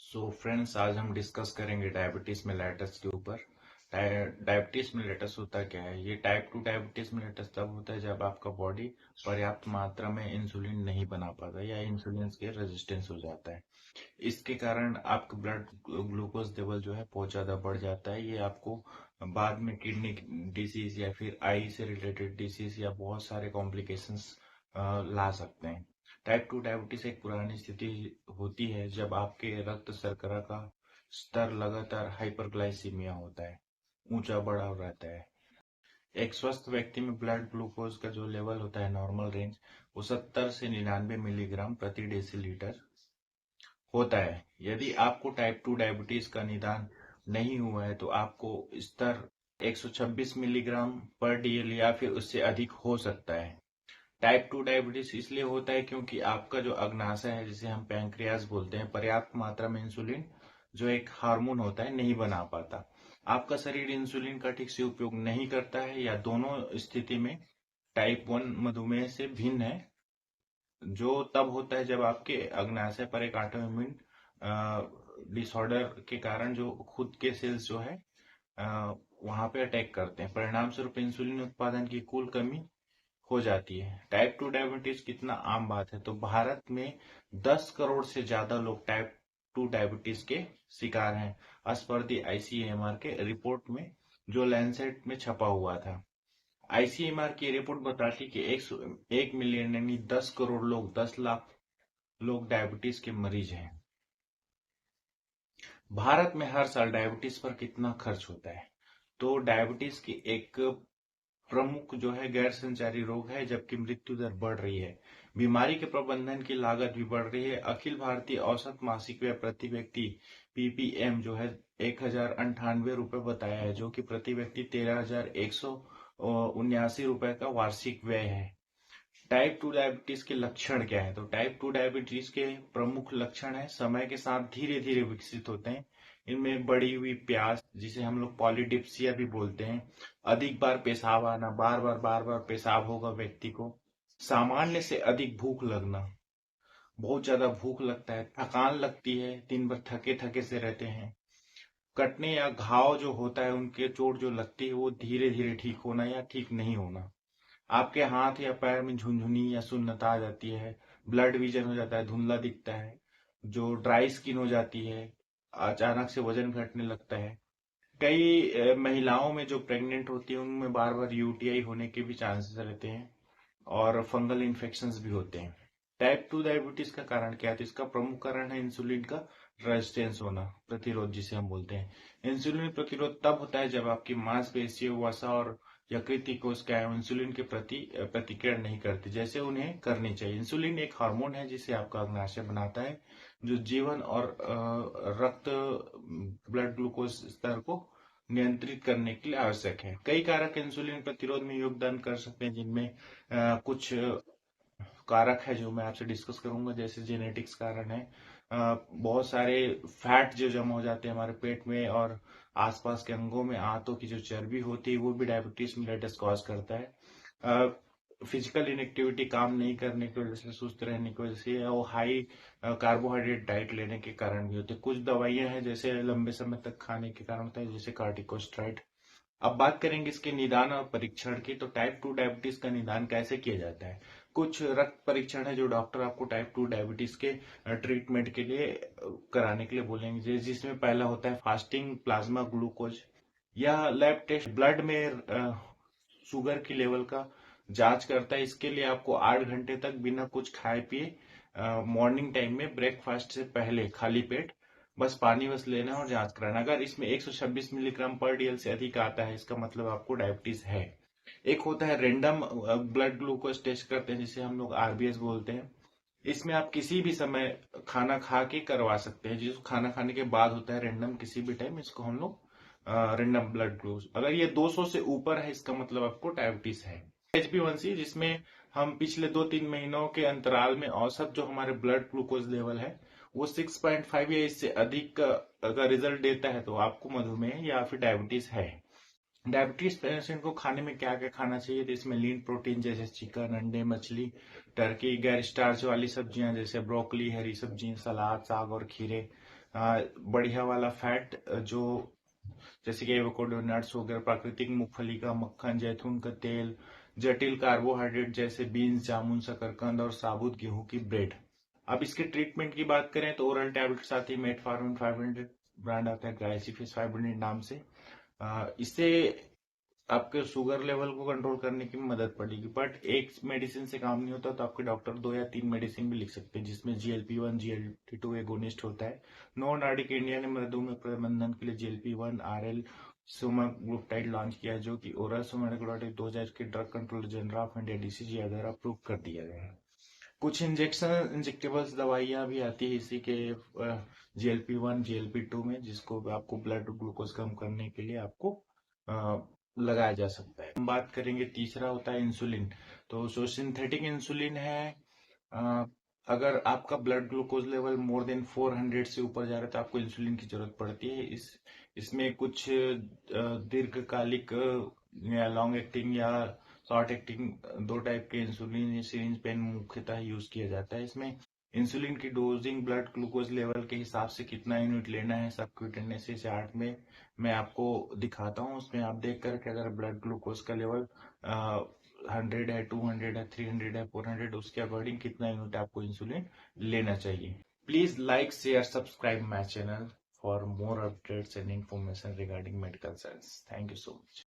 So friends, आज हम discuss करेंगे डायबिटीज मेलेटस के ऊपर। डायबिटीज मेलेटस होता क्या है? ये टाइप 2 डायबिटीज मेलेटस तब होता है जब आपका बॉडी पर्याप्त मात्रा में इंसुलिन नहीं बना पाता या इंसुलिन के रेजिस्टेंस हो जाता है। इसके कारण आपका ब्लड ग्लूकोज लेवल जो है बहुत ज्यादा बढ़ जाता है। ये आपको बाद में किडनी डिसीज या फिर आई से रिलेटेड डिसीज या बहुत सारे कॉम्प्लिकेशंस ला सकते हैं। टाइप 2 डायबिटीज एक पुरानी स्थिति होती है जब आपके रक्त शर्करा का स्तर लगातार हाइपरग्लाइसीमिया होता है, ऊंचा बढ़ा रहता है। एक स्वस्थ व्यक्ति में ब्लड ग्लूकोज का जो लेवल होता है नॉर्मल रेंज, वो 70 से 99 मिलीग्राम प्रति डेसीलीटर होता है। यदि आपको टाइप 2 डायबिटीज का निदान नहीं हुआ है तो आपको स्तर 126 मिलीग्राम पर डीएल या फिर उससे अधिक हो सकता है। टाइप 2 डायबिटीज इसलिए होता है क्योंकि आपका जो अग्नाशय है, जिसे हम पैंक्रियास बोलते हैं, पर्याप्त मात्रा में इंसुलिन जो एक हार्मोन होता है नहीं बना पाता। आपका शरीर इंसुलिन का ठीक से उपयोग नहीं करता है, या दोनों स्थिति में टाइप 1 मधुमेह से भिन्न है, जो तब होता है जब आपके अग्नाशय पर एक ऑटोइम्यून डिसऑर्डर के कारण जो खुद के सेल्स जो है वहां पे अटैक करते हैं। परिणाम स्वरूप इंसुलिन उत्पादन की कुल कमी हो जाती है। टाइप 2 डायबिटीज कितना आम बात है? तो भारत में 10 करोड़ से ज्यादा लोग टाइप 2 डायबिटीज के शिकार हैं, एज पर दी आईसीएमआर के रिपोर्ट में जो लैंसेट में छपा हुआ था। आईसीएमआर की रिपोर्ट बताती कि 1 मिलियन यानी 10 करोड़ लोग, 10 लाख लोग डायबिटीज के मरीज हैं। भारत में हर साल डायबिटीज पर कितना खर्च होता है? तो डायबिटीज की एक प्रमुख जो है गैर संचारी रोग है, जबकि मृत्यु दर बढ़ रही है। बीमारी के प्रबंधन की लागत भी बढ़ रही है। अखिल भारतीय औसत मासिक व्यय प्रति व्यक्ति पीपीएम जो है 1098 रुपए बताया है, जो कि प्रति व्यक्ति 13,179 रुपए का वार्षिक व्यय है। टाइप 2 डायबिटीज के लक्षण क्या है? तो टाइप 2 डायबिटीज के प्रमुख लक्षण है, समय के साथ धीरे धीरे विकसित होते हैं। इनमें बढ़ी हुई प्यास, जिसे हम लोग पॉलीडिप्सिया भी बोलते हैं, अधिक बार पेशाब आना, बार बार पेशाब होगा व्यक्ति को, सामान्य से अधिक भूख लगना, बहुत ज्यादा भूख लगता है, थकान लगती है, दिन भर थके थके से रहते हैं, कटने या घाव जो होता है, उनके चोट जो लगती है वो धीरे धीरे ठीक होना या ठीक नहीं होना, आपके हाथ या पैर में झुनझुनी या सुन्नता आ जाती है, ब्लड विजन हो जाता है, धुंधला दिखता है, जो ड्राई स्किन हो जाती है, अचानक से वजन घटने लगता है। कई महिलाओं में जो प्रेग्नेंट होती है उनमें बार बार यूटीआई होने के भी चांसेस रहते हैं, और फंगल इन्फेक्शंस भी होते हैं। टाइप 2 डायबिटीज का कारण क्या है? तो इसका प्रमुख कारण है इंसुलिन का रेजिस्टेंस होना, प्रतिरोध जिसे हम बोलते हैं। इंसुलिन प्रतिरोध तब होता है जब आपकी मांसपेशियों, वसा और यकृत कोश क्या है, इंसुलिन के प्रति प्रतिक्रिया नहीं करती जैसे उन्हें करनी चाहिए। इंसुलिन एक हार्मोन है जिसे आपका अग्नाशय बनाता है, जो जीवन और रक्त ब्लड ग्लूकोज स्तर को नियंत्रित करने के लिए आवश्यक है। कई कारक इंसुलिन प्रतिरोध में योगदान कर सकते हैं, जिनमें कुछ कारक है जो मैं आपसे डिस्कस करूंगा, जैसे जेनेटिक्स कारण है, बहुत सारे फैट जो जमा हो जाते हैं हमारे पेट में और आसपास के अंगों में, आंतों की जो चर्बी होती है वो भी डायबिटीज मेलिटस कॉज करता है। फिजिकल इनएक्टिविटी, काम नहीं करने की वजह से, सुस्त रहने की वजह से, या वो हाई कार्बोहाइड्रेट डाइट लेने के कारण भी होते हैं। कुछ दवाइयां हैं जैसे लंबे समय तक खाने के कारण होता है, जैसे कार्टिकोस्टेरॉइड। अब बात करेंगे इसके निदान और परीक्षण की। तो टाइप 2 डायबिटीज का निदान कैसे किया जाता है? कुछ रक्त परीक्षण है जो डॉक्टर आपको टाइप 2 डायबिटीज के ट्रीटमेंट के लिए कराने के लिए बोलेंगे, जिसमें पहला होता है फास्टिंग प्लाज्मा ग्लूकोज। यह लैब टेस्ट ब्लड में शुगर की लेवल का जांच करता है। इसके लिए आपको 8 घंटे तक बिना कुछ खाए पिए मॉर्निंग टाइम में ब्रेकफास्ट से पहले खाली पेट बस पानी बस लेना है और जांच कराना। अगर इसमें 126 मिलीग्राम पर डीएल से अधिक आता है, इसका मतलब आपको डायबिटीज है। एक होता है रेंडम ब्लड ग्लूकोज टेस्ट करते हैं, जिसे हम लोग आरबीएस बोलते हैं। इसमें आप किसी भी समय खाना खा के करवा सकते हैं, जिसको खाना खाने के बाद होता है रेंडम, किसी भी टाइम इसको हम लोग रेंडम ब्लड ग्लूकोज। अगर ये 200 से ऊपर है, इसका मतलब आपको डायबिटीज है। HbA1c, जिसमें हम पिछले 2-3 महीनों के अंतराल में औसत जो हमारे ब्लड ग्लूकोज लेवल है वो 6.5 या इससे अधिक का अगर रिजल्ट देता है तो आपको मधुमेह या फिर डायबिटीज है। डायबिटीज पेशेंट को खाने में क्या क्या खाना चाहिए? तो इसमें लीन प्रोटीन जैसे चिकन, अंडे, मछली, टर्की, गैर स्टार्च वाली सब्जियां जैसे ब्रोकली, हरी सब्जियां, सलाद, साग और खीरे, बढ़िया वाला फैट जो जैसे कि एवोकाडो, नट्स वगैरह, प्राकृतिक मूंगफली का मक्खन, जैतून का तेल, जटिल कार्बोहाइड्रेट जैसे बीन्स, जामुन, शकरकंद और साबुत गेहूं की ब्रेड। अब इसके ट्रीटमेंट की बात करें तो ओरल टैबलेट्स आती है, मेटफॉर्मिन 500 ब्रांड आता है, ग्लाइसिफिस 500 नाम से। इससे आपके शुगर लेवल को कंट्रोल करने की मदद पड़ेगी, बट एक मेडिसिन से काम नहीं होता, तो आपके डॉक्टर 2 या 3 मेडिसिन भी लिख सकते हैं, जिसमें GLP-1 GLP-2 एगोनिस्ट होता है। नो नार्डिक इंडिया ने मधुमेह प्रबंधन के लिए GLP-1 RL समाग्लुटाइड लॉन्च किया है, जो कि ओरल समाग्लुटाइड 2000 के drug controller general of India DCGI द्वारा अप्रूव कर दिया गया है। कुछ इंजेक्टेबल्स दवाइयां भी आती है इसी के GLP-1 GLP-2 में, जिसको आपको ब्लड ग्लूकोज कम करने के लिए आपको लगाया जा सकता है। हम बात करेंगे, तीसरा होता है इंसुलिन। तो जो सिंथेटिक इंसुलिन है, अ, अगर आपका blood glucose level more than 400 से ऊपर जा रहा है तो आपको इंसुलिन की जरूरत पड़ती है। इसमें कुछ दीर्घकालिक या लॉन्ग एक्टिंग या शॉर्ट एक्टिंग दो टाइप के इंसुलिन सिरिंज पेन मुख्यतः यूज किया जाता है। इसमें इंसुलिन की डोजिंग ब्लड ग्लूकोज लेवल के हिसाब से कितना यूनिट लेना है सबक्यूटेनियस चार्ट में मैं आपको दिखाता हूँ। उसमें आप देख करके अगर ब्लड ग्लूकोज का लेवल 100 है, 200 है, 300 है, 400, उसके अकॉर्डिंग कितना यूनिट आपको इंसुलिन लेना चाहिए। Please like, share, subscribe my channel for more updates and information regarding medical science. Thank you so much.